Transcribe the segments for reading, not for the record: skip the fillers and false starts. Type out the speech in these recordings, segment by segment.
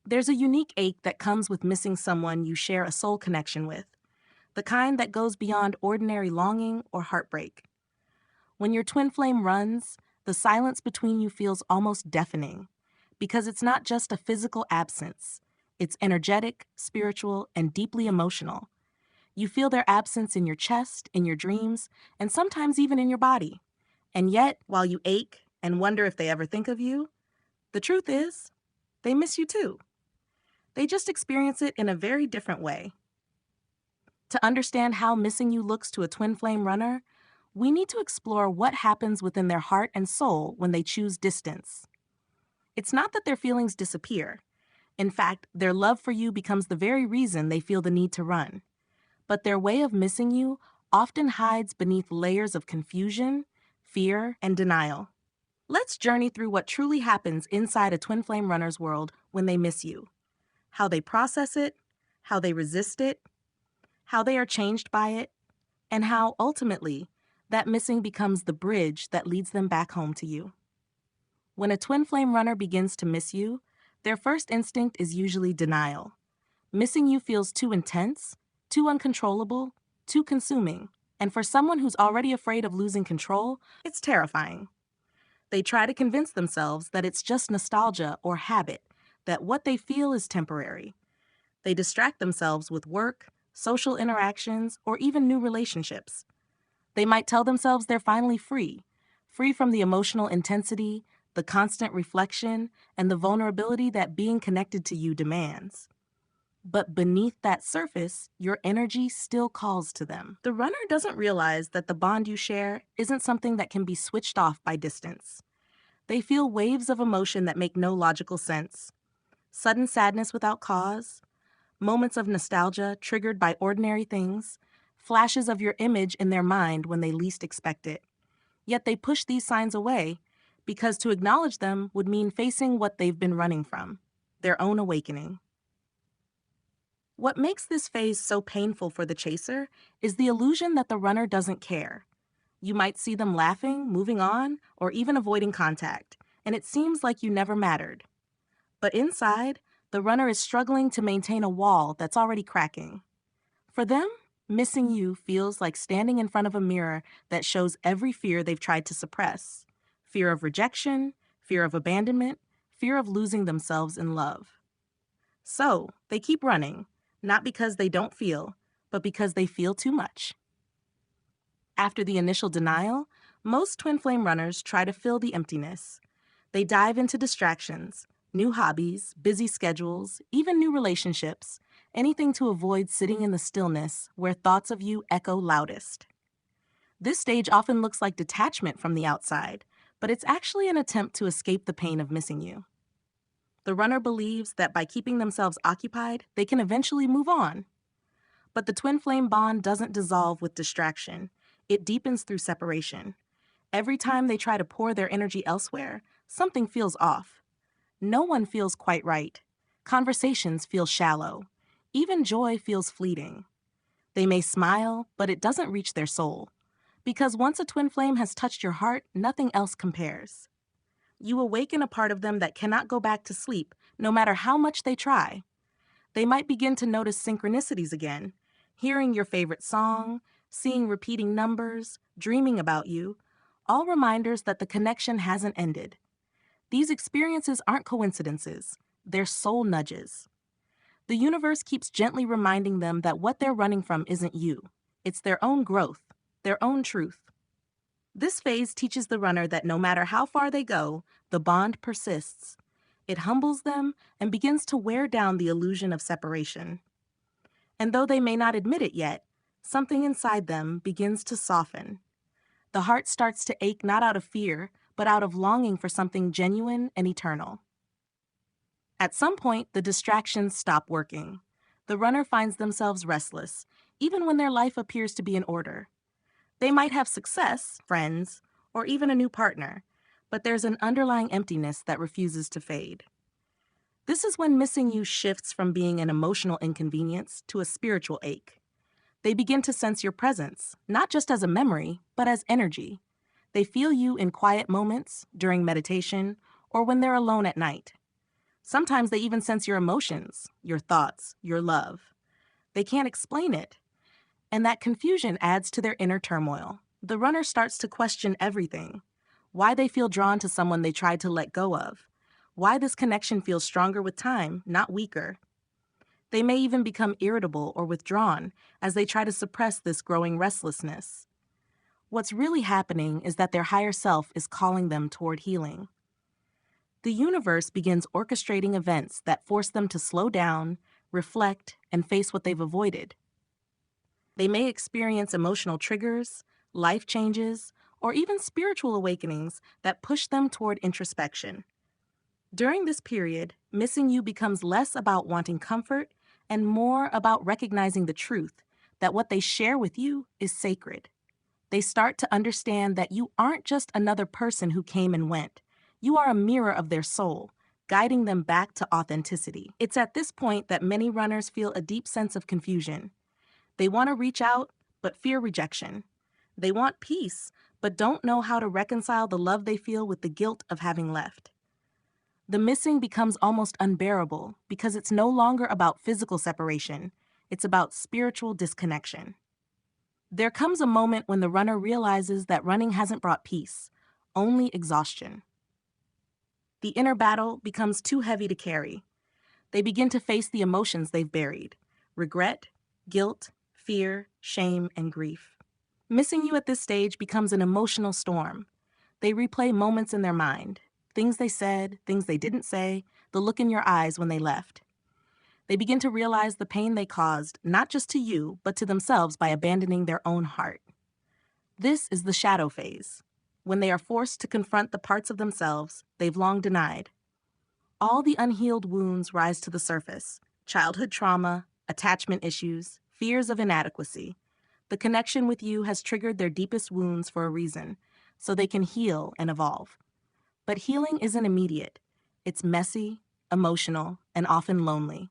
There's a unique ache that comes with missing someone you share a soul connection with, the kind that goes beyond ordinary longing or heartbreak. When your twin flame runs, the silence between you feels almost deafening, because it's not just a physical absence. It's energetic, spiritual, and deeply emotional. You feel their absence in your chest, in your dreams, and sometimes even in your body. And yet, while you ache and wonder if they ever think of you, the truth is, they miss you too. They just experience it in a very different way. To understand how missing you looks to a twin flame runner, we need to explore what happens within their heart and soul when they choose distance. It's not that their feelings disappear. In fact, their love for you becomes the very reason they feel the need to run. But their way of missing you often hides beneath layers of confusion, fear, and denial. Let's journey through what truly happens inside a twin flame runner's world when they miss you. How they process it, how they resist it, how they are changed by it, and how, ultimately, that missing becomes the bridge that leads them back home to you. When a twin flame runner begins to miss you, their first instinct is usually denial. Missing you feels too intense, too uncontrollable, too consuming, and for someone who's already afraid of losing control, it's terrifying. They try to convince themselves that it's just nostalgia or habit, that what they feel is temporary. They distract themselves with work, social interactions, or even new relationships. They might tell themselves they're finally free from the emotional intensity, the constant reflection, and the vulnerability that being connected to you demands. But beneath that surface, your energy still calls to them. The runner doesn't realize that the bond you share isn't something that can be switched off by distance. They feel waves of emotion that make no logical sense. Sudden sadness without cause, moments of nostalgia triggered by ordinary things, flashes of your image in their mind when they least expect it. Yet they push these signs away because to acknowledge them would mean facing what they've been running from, their own awakening. What makes this phase so painful for the chaser is the illusion that the runner doesn't care. You might see them laughing, moving on, or even avoiding contact, and it seems like you never mattered. But inside, the runner is struggling to maintain a wall that's already cracking. For them, missing you feels like standing in front of a mirror that shows every fear they've tried to suppress. Fear of rejection, fear of abandonment, fear of losing themselves in love. So, they keep running, not because they don't feel, but because they feel too much. After the initial denial, most twin flame runners try to fill the emptiness. They dive into distractions, new hobbies, busy schedules, even new relationships, anything to avoid sitting in the stillness where thoughts of you echo loudest. This stage often looks like detachment from the outside, but it's actually an attempt to escape the pain of missing you. The runner believes that by keeping themselves occupied, they can eventually move on. But the twin flame bond doesn't dissolve with distraction. It deepens through separation. Every time they try to pour their energy elsewhere, something feels off. No one feels quite right. Conversations feel shallow. Even joy feels fleeting. They may smile, but it doesn't reach their soul. Because once a twin flame has touched your heart, nothing else compares. You awaken a part of them that cannot go back to sleep, no matter how much they try. They might begin to notice synchronicities again, hearing your favorite song, seeing repeating numbers, dreaming about you, all reminders that the connection hasn't ended. These experiences aren't coincidences, they're soul nudges. The universe keeps gently reminding them that what they're running from isn't you. It's their own growth, their own truth. This phase teaches the runner that no matter how far they go, the bond persists. It humbles them and begins to wear down the illusion of separation. And though they may not admit it yet, something inside them begins to soften. The heart starts to ache not out of fear, but out of longing for something genuine and eternal. At some point, the distractions stop working. The runner finds themselves restless, even when their life appears to be in order. They might have success, friends, or even a new partner, but there's an underlying emptiness that refuses to fade. This is when missing you shifts from being an emotional inconvenience to a spiritual ache. They begin to sense your presence, not just as a memory, but as energy. They feel you in quiet moments, during meditation, or when they're alone at night. Sometimes they even sense your emotions, your thoughts, your love. They can't explain it, and that confusion adds to their inner turmoil. The runner starts to question everything: why they feel drawn to someone they tried to let go of, why this connection feels stronger with time, not weaker. They may even become irritable or withdrawn as they try to suppress this growing restlessness. What's really happening is that their higher self is calling them toward healing. The universe begins orchestrating events that force them to slow down, reflect, and face what they've avoided. They may experience emotional triggers, life changes, or even spiritual awakenings that push them toward introspection. During this period, missing you becomes less about wanting comfort and more about recognizing the truth that what they share with you is sacred. They start to understand that you aren't just another person who came and went. You are a mirror of their soul, guiding them back to authenticity. It's at this point that many runners feel a deep sense of confusion. They want to reach out, but fear rejection. They want peace, but don't know how to reconcile the love they feel with the guilt of having left. The missing becomes almost unbearable because it's no longer about physical separation. It's about spiritual disconnection. There comes a moment when the runner realizes that running hasn't brought peace, only exhaustion. The inner battle becomes too heavy to carry. They begin to face the emotions they've buried: regret, guilt, fear, shame, and grief. Missing you at this stage becomes an emotional storm. They replay moments in their mind: things they said, things they didn't say, the look in your eyes when they left. They begin to realize the pain they caused, not just to you, but to themselves by abandoning their own heart. This is the shadow phase, when they are forced to confront the parts of themselves they've long denied. All the unhealed wounds rise to the surface: childhood trauma, attachment issues, fears of inadequacy. The connection with you has triggered their deepest wounds for a reason, so they can heal and evolve. But healing isn't immediate. It's messy, emotional, and often lonely.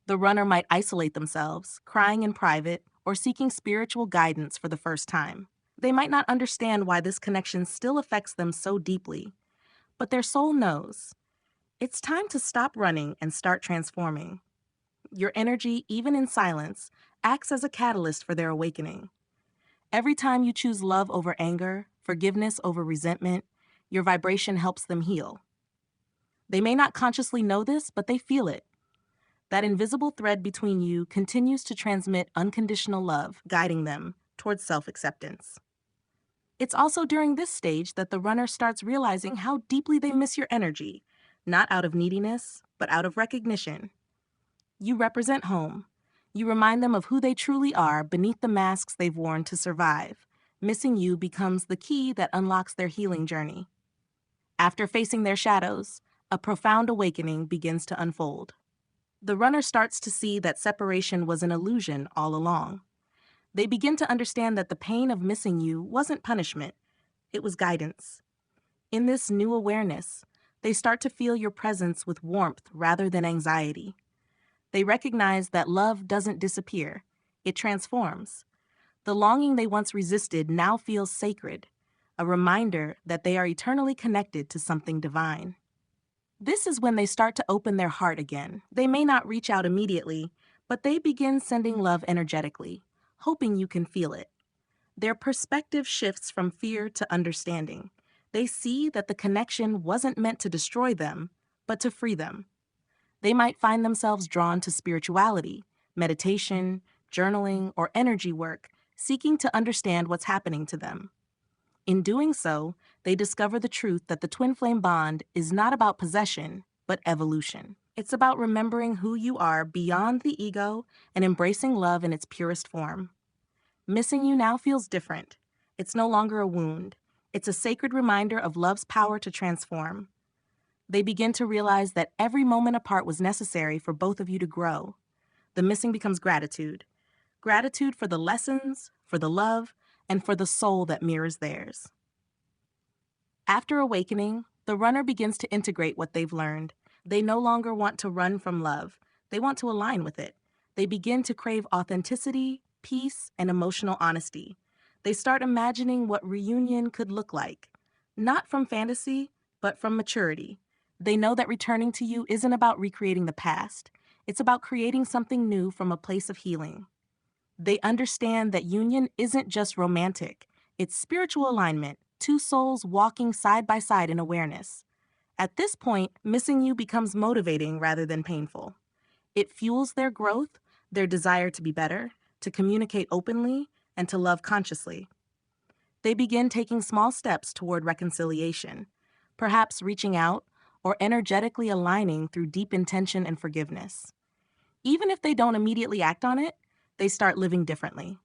The runner might isolate themselves, crying in private, or seeking spiritual guidance for the first time. They might not understand why this connection still affects them so deeply, but their soul knows. It's time to stop running and start transforming. Your energy, even in silence, acts as a catalyst for their awakening. Every time you choose love over anger, forgiveness over resentment, your vibration helps them heal. They may not consciously know this, but they feel it. That invisible thread between you continues to transmit unconditional love, guiding them towards self-acceptance. It's also during this stage that the runner starts realizing how deeply they miss your energy, not out of neediness, but out of recognition. You represent home. You remind them of who they truly are beneath the masks they've worn to survive. Missing you becomes the key that unlocks their healing journey. After facing their shadows, a profound awakening begins to unfold. The runner starts to see that separation was an illusion all along. They begin to understand that the pain of missing you wasn't punishment, it was guidance. In this new awareness, they start to feel your presence with warmth rather than anxiety. They recognize that love doesn't disappear, it transforms. The longing they once resisted now feels sacred, a reminder that they are eternally connected to something divine. This is when they start to open their heart again. They may not reach out immediately, but they begin sending love energetically, hoping you can feel it. Their perspective shifts from fear to understanding. They see that the connection wasn't meant to destroy them, but to free them. They might find themselves drawn to spirituality, meditation, journaling, or energy work, seeking to understand what's happening to them. In doing so, they discover the truth that the twin flame bond is not about possession, but evolution. It's about remembering who you are beyond the ego and embracing love in its purest form. Missing you now feels different. It's no longer a wound. It's a sacred reminder of love's power to transform. They begin to realize that every moment apart was necessary for both of you to grow. The missing becomes gratitude. Gratitude for the lessons, for the love, and for the soul that mirrors theirs. After awakening, the runner begins to integrate what they've learned. They no longer want to run from love. They want to align with it. They begin to crave authenticity, peace, and emotional honesty. They start imagining what reunion could look like, not from fantasy, but from maturity. They know that returning to you isn't about recreating the past, it's about creating something new from a place of healing. They understand that union isn't just romantic, it's spiritual alignment, two souls walking side by side in awareness. At this point, missing you becomes motivating rather than painful. It fuels their growth, their desire to be better, to communicate openly, and to love consciously. They begin taking small steps toward reconciliation, perhaps reaching out or energetically aligning through deep intention and forgiveness. Even if they don't immediately act on it, they start living differently.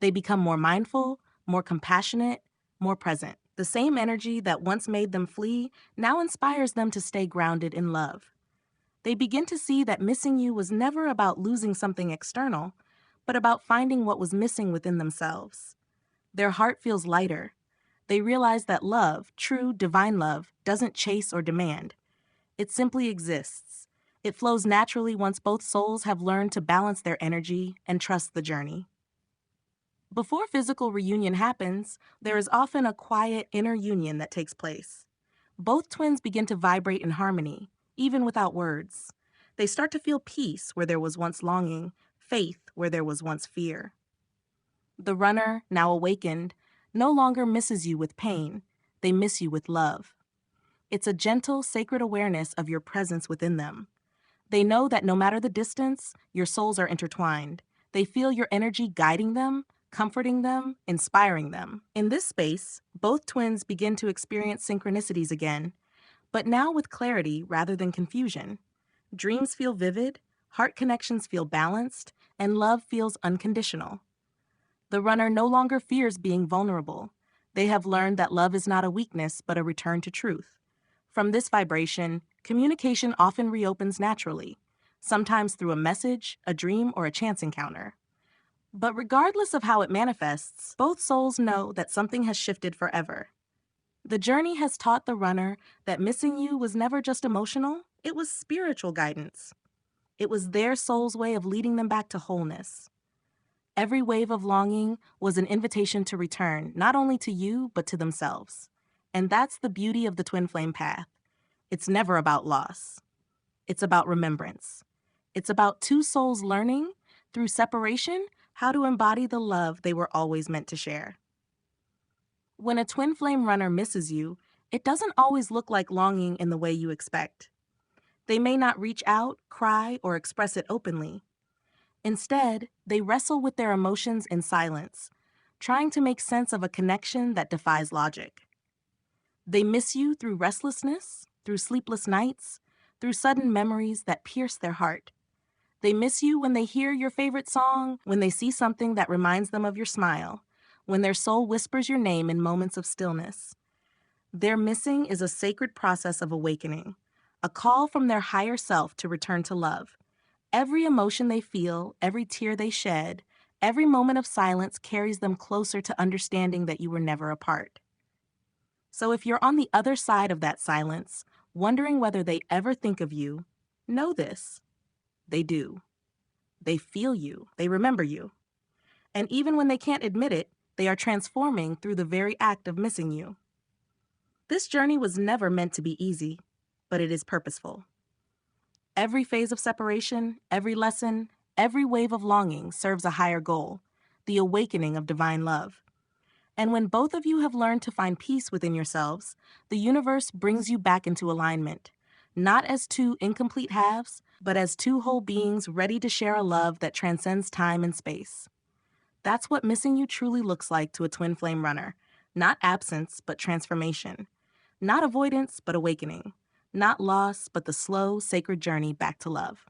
They become more mindful, more compassionate, more present. The same energy that once made them flee now inspires them to stay grounded in love. They begin to see that missing you was never about losing something external, but about finding what was missing within themselves. Their heart feels lighter. They realize that love, true divine love, doesn't chase or demand. It simply exists. It flows naturally once both souls have learned to balance their energy and trust the journey. Before physical reunion happens, there is often a quiet inner union that takes place. Both twins begin to vibrate in harmony, even without words. They start to feel peace where there was once longing, faith where there was once fear. The runner, now awakened, no longer misses you with pain. They miss you with love. It's a gentle, sacred awareness of your presence within them. They know that no matter the distance, your souls are intertwined. They feel your energy guiding them, comforting them, inspiring them. In this space, both twins begin to experience synchronicities again, but now with clarity rather than confusion. Dreams feel vivid, heart connections feel balanced, and love feels unconditional. The runner no longer fears being vulnerable. They have learned that love is not a weakness, but a return to truth. From this vibration, communication often reopens naturally, sometimes through a message, a dream, or a chance encounter. But regardless of how it manifests, both souls know that something has shifted forever. The journey has taught the runner that missing you was never just emotional, it was spiritual guidance. It was their soul's way of leading them back to wholeness. Every wave of longing was an invitation to return, not only to you, but to themselves. And that's the beauty of the twin flame path. It's never about loss. It's about remembrance. It's about two souls learning, through separation, how to embody the love they were always meant to share. When a twin flame runner misses you, it doesn't always look like longing in the way you expect. They may not reach out, cry, or express it openly. Instead, they wrestle with their emotions in silence, trying to make sense of a connection that defies logic. They miss you through restlessness, through sleepless nights, through sudden memories that pierce their heart. They miss you when they hear your favorite song, when they see something that reminds them of your smile, when their soul whispers your name in moments of stillness. Their missing is a sacred process of awakening, a call from their higher self to return to love. Every emotion they feel, every tear they shed, every moment of silence carries them closer to understanding that you were never apart. So if you're on the other side of that silence, wondering whether they ever think of you, know this. They do. They feel you. They remember you. And even when they can't admit it, they are transforming through the very act of missing you. This journey was never meant to be easy, but it is purposeful. Every phase of separation, every lesson, every wave of longing serves a higher goal, the awakening of divine love. And when both of you have learned to find peace within yourselves, the universe brings you back into alignment, not as two incomplete halves, but as two whole beings ready to share a love that transcends time and space. That's what missing you truly looks like to a twin flame runner. Not absence, but transformation. Not avoidance, but awakening. Not loss, but the slow, sacred journey back to love.